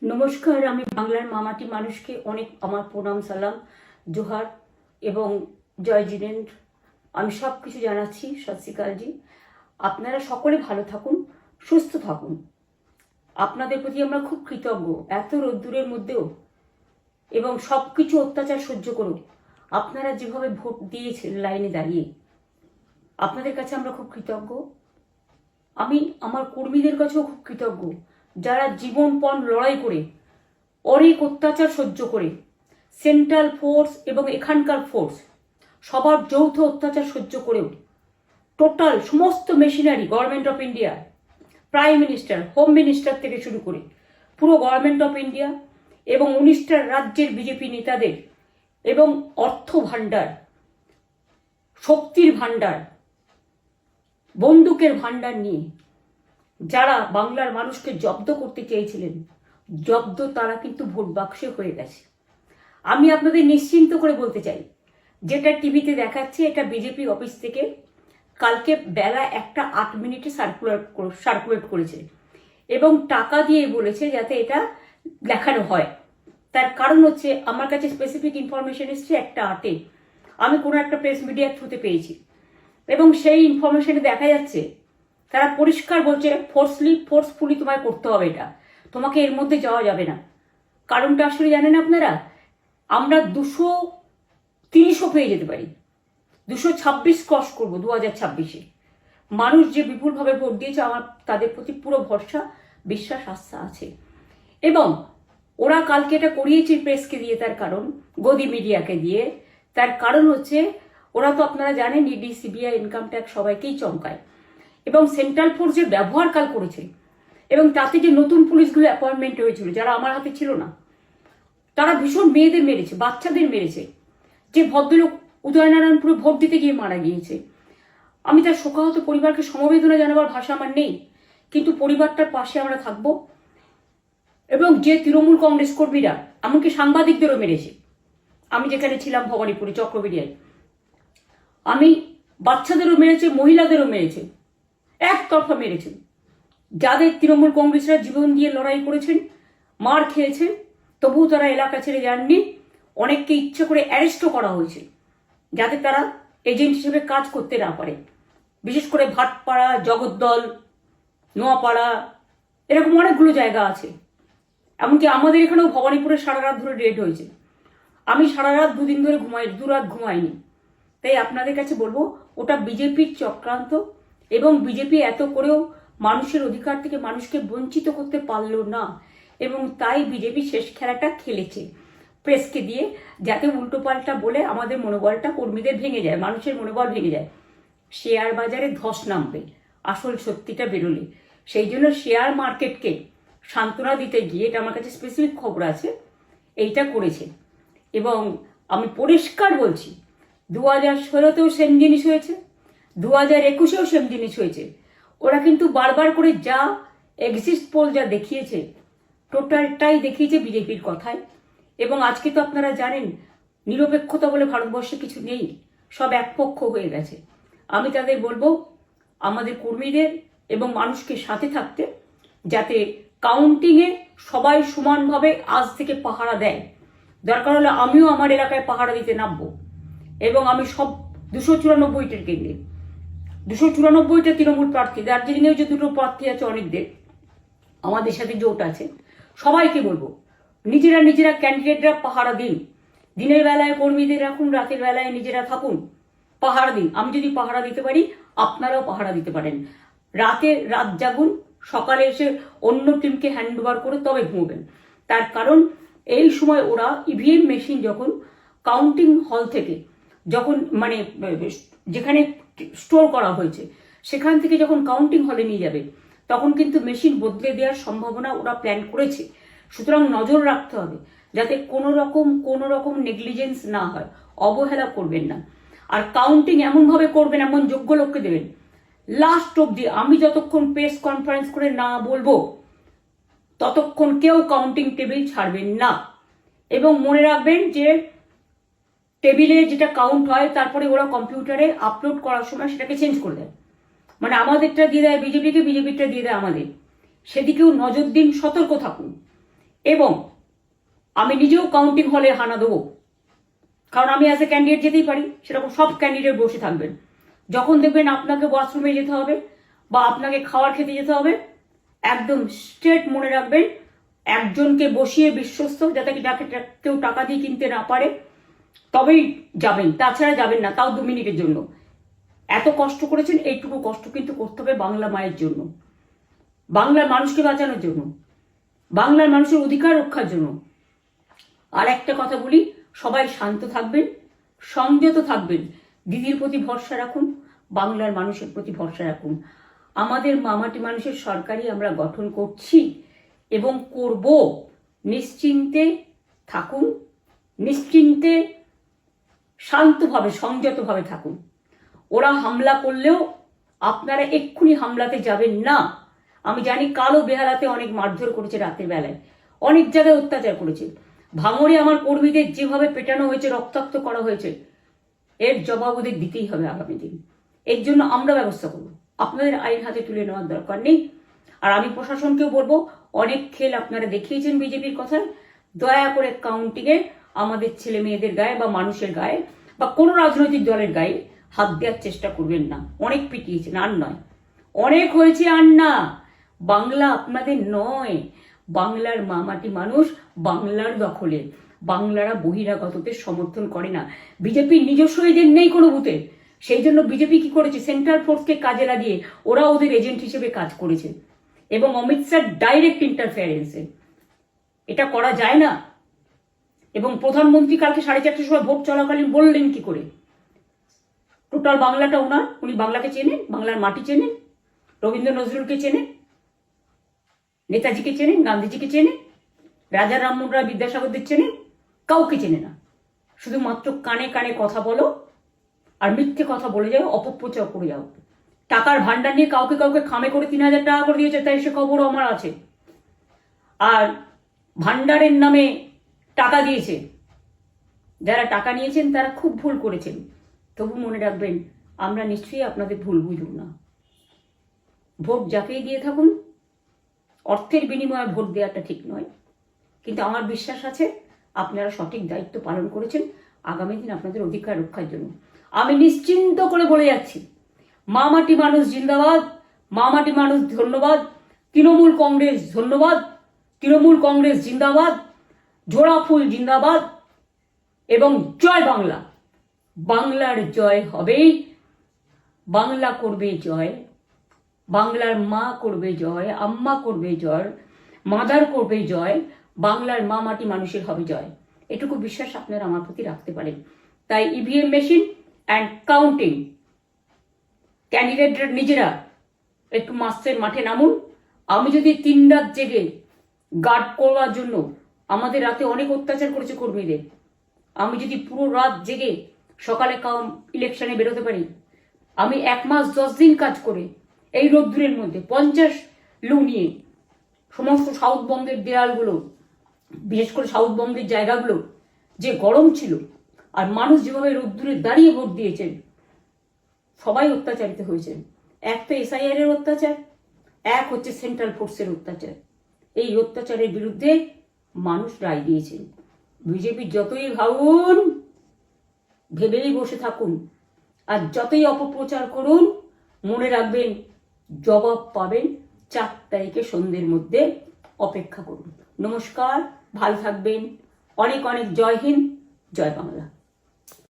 নমস্কার, আমি বাংলার মামাটি মানুষকে অনেক আমার প্রণাম, সালাম, জোহার এবং জয় জিনেন্দ্র। আমি সব কিছু জানাচ্ছি। সত শ্রী আকালজি। আপনারা সকলে ভালো থাকুন, সুস্থ থাকুন। আপনাদের প্রতি আমরা খুব কৃতজ্ঞ। এত রোদ্দুরের মধ্যেও এবং সব কিছু অত্যাচার সহ্য করুন আপনারা যেভাবে ভোট দিয়েছেন লাইনে দাঁড়িয়ে, আপনাদের কাছে আমরা খুব কৃতজ্ঞ। আমি আমার কর্মীদের কাছেও খুব কৃতজ্ঞ, যারা জীবনপণ লড়াই করে অনেক অত্যাচার সহ্য করে সেন্ট্রাল ফোর্স এবং এখানকার ফোর্স সবার যৌথ অত্যাচার সহ্য করেও টোটাল সমস্ত machinery government of India, prime minister, home minister থেকে শুরু করে পুরো গভর্নমেন্ট অফ ইন্ডিয়া এবং 19টা রাজ্যের বিজেপি নেতাদের এবং অর্থ ভাণ্ডার, শক্তির ভাণ্ডার, বন্দুকের ভাণ্ডার নিয়ে যারা বাংলার মানুষকে জব্দ করতে চেয়েছিলেন, জব্দ তারা কিন্তু ভোট বাক্সে হয়ে গেছে। আমি আপনাদের নিশ্চিন্ত করে বলতে চাই, যেটা টিভিতে দেখাচ্ছে এটা বিজেপি অফিস থেকে কালকে বেলা 1:08 সার্কুলেট করেছে এবং টাকা দিয়ে বলেছে যাতে এটা দেখানো হয়। তার কারণ হচ্ছে আমার কাছে স্পেসিফিক ইনফরমেশন এসছে 1:08 আমি কোনো একটা প্রেস মিডিয়ার থ্রুতে পেয়েছি এবং সেই ইনফরমেশনে দেখা যাচ্ছে তারা পরিষ্কার বলছে ফোর্সফুলি তোমায় করতে হবে, এটা তোমাকে এর মধ্যে যাওয়া যাবে না। কারণটা আসলে জানেন আপনারা, আমরা 230ও পেয়ে যেতে পারি, 226 ক্রস করবো 2026-এ। মানুষ যে বিপুলভাবে ভোট দিয়েছে, আমার তাদের প্রতি পুরো ভরসা, বিশ্বাস, আস্থা আছে। এবং ওরা কালকে এটা করিয়েছে প্রেসকে দিয়ে, তার কারণ গদি মিডিয়াকে দিয়ে। তার কারণ হচ্ছে ওরা তো আপনারা জানেন ইডি, সিবিআই, ইনকাম ট্যাক্স সবাইকেই চমকায় এবং সেন্ট্রাল ফোর্সের ব্যবহার কাল করেছে এবং তাতে যে নতুন পুলিশগুলো অ্যাপয়েন্টমেন্ট হয়েছিল, যারা আমার হাতে ছিল না, তারা ভীষণ মেয়েদের মেরেছে, বাচ্চাদের মেরেছে। যে ভদ্রলোক উদয়নারায়ণপুরে ভোট দিতে গিয়ে মারা গিয়েছে, আমি তার শোকাহত পরিবারকে সমবেদনা জানাবার ভাষা আমার নেই, কিন্তু পরিবারটার পাশে আমরা থাকবো। এবং যে তৃণমূল কংগ্রেস কর্মীরা এমনকি সাংবাদিকদেরও মেরেছে, আমি যেখানে ছিলাম ভবানীপুরে চক্রবেড়িয়ায়, আমি বাচ্চাদেরও মেরেছে, মহিলাদেরও মেরেছে, একতরফা মেরেছেন। যাদের তৃণমূল কংগ্রেসরা জীবন দিয়ে লড়াই করেছেন, মার খেয়েছেন, তবুও তারা এলাকা ছেড়ে যাননি। অনেককে ইচ্ছে করে অ্যারেস্টও করা হয়েছে যাতে তারা এজেন্ট হিসেবে কাজ করতে না পারে। বিশেষ করে ভাটপাড়া, জগদ্দল, নোয়াপাড়া, এরকম অনেকগুলো জায়গা আছে। এমনকি আমাদের এখানেও ভবানীপুরে সারা রাত ধরে রেড হয়েছে। আমি সারা রাত 2 দিন ধরে দুরাত ঘুমাইনি। তাই আপনাদের কাছে বলবো, ওটা বিজেপির চক্রান্ত এবং বিজেপি এত করেও মানুষের অধিকার থেকে মানুষকে বঞ্চিত করতে পারলো না এবং তাই বিজেপি শেষ খেলাটা খেলেছে প্রেসকে দিয়ে, যাতে উল্টোপাল্টা বলে আমাদের মনোবলটা কর্মীদের ভেঙে যায়, মানুষের মনোবল ভেঙে যায়। শেয়ার বাজারে ধস নামবে আসল সত্যিটা বেরোলে। সেই জন্য শেয়ার মার্কেটকে সান্ত্বনা দিতে গিয়ে, এটা আমার কাছে স্পেসিফিক খবর আছে, এইটা করেছে। এবং আমি পরিষ্কার বলছি, 2016তেও সেম জিনিস হয়েছে, 2021-এও সেম জিনিস হয়েছে। ওরা কিন্তু বারবার করে যা এক্সিস্ট পোল যা দেখিয়েছে, টোটালটাই দেখিয়েছে বিজেপির কথায়। এবং আজকে তো আপনারা জানেন নিরপেক্ষতা বলে ভারতবর্ষে কিছু নেই, সব একপক্ষ হয়ে গেছে। আমি তাদের বলবো আমাদের কর্মীদের এবং মানুষকে সাথে থাকতে, যাতে কাউন্টিংয়ে সবাই সমানভাবে আজ থেকে পাহারা দেয়। দরকার হলে আমিও আমার এলাকায় পাহারা দিতে নামবো এবং আমি সব 294টা কেন্দ্রে, 294টা তৃণমূল প্রার্থী, দার্জিলিংয়েও যে 2টো প্রার্থী আছে অনেকদের, আমাদের সাথে জোট আছে, সবাইকে বলবো নিজেরা ক্যান্ডিডেটরা পাহারা দিন। দিনের বেলায় কর্মীদের রাখুন, রাতের বেলায় নিজেরা থাকুন, পাহারা দিন। আমি যদি পাহারা দিতে পারি, আপনারাও পাহারা দিতে পারেন। রাত জাগুন, সকালে এসে অন্য টিমকে হ্যান্ড ওভার করে তবে ঘুমবেন। তার কারণ এই সময় ওরা ইভিএম মেশিন যখন কাউন্টিং হল থেকে, যখন মানে যেখানে স্টোর করা হয়েছে সেখান থেকে যখন কাউন্টিং হলে নিয়ে যাবে, তখন কিন্তু মেশিন বদলে দেওয়ার সম্ভাবনা ওরা প্ল্যান করেছে। সুতরাং নজর রাখতে হবে যাতে কোনো রকম নেগলিজেন্স না হয়, অবহেলা করবেন না। আর কাউন্টিং এমনভাবে করবেন, এমন যোগ্য লোককে দেবেন লাস্ট অব্দি। আমি যতক্ষণ প্রেস কনফারেন্স করে না বলবো ততক্ষণ কেউ কাউন্টিং টেবিল ছাড়বেন না। এবং মনে রাখবেন যে টেবিলে যেটা কাউন্ট হয় তারপরে ওরা কম্পিউটারে আপলোড করার সময় সেটাকে চেঞ্জ করে দেয়। মানে আমাদেরটা দিয়ে দেয় বিজেপিকে, বিজেপিটা দিয়ে দেয় আমাদের। সেদিকেও নজর দিন, সতর্ক থাকুন। এবং আমি নিজেও কাউন্টিং হলে হানা দেবো, কারণ আমি অ্যাজ এ ক্যান্ডিডেট যেতেই পারি, সেরকম সব ক্যান্ডিডেট বসে থাকবেন। যখন দেখবেন আপনাকে ওয়াশরুমে যেতে হবে বা আপনাকে খাবার খেতে যেতে হবে, একদম স্ট্রেট মনে রাখবেন, একজনকে বসিয়ে বিশ্বস্ত, যাতে যাকে কেউ টাকা দিয়ে কিনতে না পারে, তবেই যাবেন, তাছাড়া যাবেন না, তাও 2 মিনিটের জন্য। এত কষ্ট করেছেন, এইটুকু কষ্ট কিন্তু করতে হবে বাংলা মায়ের জন্য, বাংলার মানুষকে বাঁচানোর জন্য, বাংলার মানুষের অধিকার রক্ষার জন্য। আর একটা কথা বলি, সবাই শান্ত থাকবেন, সংযত থাকবেন, দিদির প্রতি ভরসা রাখুন, বাংলার মানুষের প্রতি ভরসা রাখুন। আমাদের মামাটি মানুষের সরকারই আমরা গঠন করছি এবং করব। নিশ্চিন্তে থাকুন, নিশ্চিন্তে শান্তভাবে সংযতভাবে থাকুন। ওরা হামলা করলেও আপনারা এক্ষুনি হামলাতে যাবেন না। আমি জানি কালো বেহালাতে অনেক মারধর করেছে, রাতের বেলায় অনেক জায়গায় অত্যাচার করেছে। ভাঙড়ে আমার কর্মীদের যেভাবে পেটানো হয়েছে, রক্তাক্ত করা হয়েছে, এর জবাব ওদের দিতেই হবে আগামী দিন। এর জন্য আমরা ব্যবস্থা করব, আপনাদের আইন হাতে তুলে নেওয়ার দরকার নেই। আর আমি প্রশাসনকেও বলবো, অনেক খেল আপনারা দেখিয়েছেন বিজেপির কথায়, দয়া করে কাউন্টিংয়ে আমাদের ছেলে মেয়েদের গায়ে বা মানুষের গায়ে বা কোনো রাজনৈতিক দলের গায়ে হাত দেওয়ার চেষ্টা করবেন না। অনেক পিটিয়েছেন, আর নয়, অনেক হয়েছে, আর না। বাংলা আপনাদের নয়, বাংলার মামাটি মানুষ বাংলার দখলে। বাংলারা বহিরাগতদের সমর্থন করে না। বিজেপির নিজস্ব এজেন্ট নেই কোনো বুথে, সেই জন্য বিজেপি কি করেছে, সেন্ট্রাল ফোর্সকে কাজে লাগিয়ে ওরা ওদের এজেন্ট হিসেবে কাজ করেছে, এবং অমিত শাহ ডাইরেক্ট ইন্টারফেয়ারেন্সে। এটা করা যায় না। এবং প্রধানমন্ত্রী কালকে 4:30টার সময় ভোট চলাকালীন বললেন কি করে, টোটাল বাংলাটা ওনার, উনি বাংলাকে চেনেন, বাংলার মাটি চেনেন, রবীন্দ্র নজরুলকে চেনেন, নেতাজিকে চেনেন, গান্ধীজিকে চেনেন, রাজা রামমোহন রায়, বিদ্যাসাগরদের চেনেন, কাউকে চেনে না। শুধুমাত্র কানে কানে কথা বলো আর মিথ্যে কথা বলে যাও, অপপ্রচার করে যাও। টাকার ভান্ডার নিয়ে কাউকে কাউকে খামে করে 3,000 টাকা করে দিয়েছে, তাই সে খবরও আমার আছে। আর ভান্ডারের নামে টাকা দিয়েছে, যারা টাকা নিয়েছেন তারা খুব ভুল করেছেন। তবু মনে রাখবেন, আমরা নিশ্চয়ই আপনাদের ভুল বুঝব না। ভোট যাকেই দিয়ে থাকুন, অর্থের বিনিময়ে ভোট দেওয়াটা ঠিক নয়, কিন্তু আমার বিশ্বাস আছে আপনারা সঠিক দায়িত্ব পালন করেছেন আগামী দিন আপনাদের অধিকার রক্ষার জন্য। আমি নিশ্চিন্ত করে বলে যাচ্ছি, মামাটি মানুষ জিন্দাবাদ, মামাটি মানুষ ধন্যবাদ, তৃণমূল কংগ্রেস ধন্যবাদ, তৃণমূল কংগ্রেস জিন্দাবাদ, ঝোড়াফুল জিন্দাবাদ, এবং জয় বাংলা। বাংলার জয় হবেই, বাংলা করবে জয়, বাংলার মা করবে জয়, আম্মা করবে জয়, মাদার করবে জয়, বাংলার মা মাটি মানুষের হবে জয়। এটুকু বিশ্বাস আপনারা আমার প্রতি রাখতে পারেন। তাই ইভিএম মেশিন অ্যান্ড কাউন্টিং, ক্যান্ডিডেটরা নিজেরা একটু মাঠে নামুন। আমি যদি 3 রাত জেগে গার্ড করার জন্য, আমাদের রাতে অনেক অত্যাচার করেছে কর্মীদের, আমি যদি পুরো রাত জেগে সকালে ইলেকশনে বেরোতে পারি, আমি 1 মাস 10 দিন কাজ করে এই রোদ্দুরের মধ্যে 50 লু নিয়ে সমস্ত সাউথবঙ্গের দেয়ালগুলো, বিশেষ করে সাউথবঙ্গের জায়গাগুলো যে গরম ছিল, আর মানুষ যেভাবে রোদ্দুরে দাঁড়িয়ে ভোট দিয়েছেন, সবাই অত্যাচারিত হয়েছেন। এক তো SIR এর অত্যাচার, এক হচ্ছে সেন্ট্রাল ফোর্সের অত্যাচার। এই অত্যাচারের বিরুদ্ধে মানুষ রায় দিয়েছেন। বিজেপি যতই ভাবুন, ভেবেই বসে থাকুন, আর যতই অপপ্রচার করুন, মনে রাখবেন জবাব পাবেন 4 তারিখে সন্ধ্যের মধ্যে। অপেক্ষা করুন। নমস্কার, ভালো থাকবেন। অনেক অনেক জয় হিন্দ, জয় বাংলা।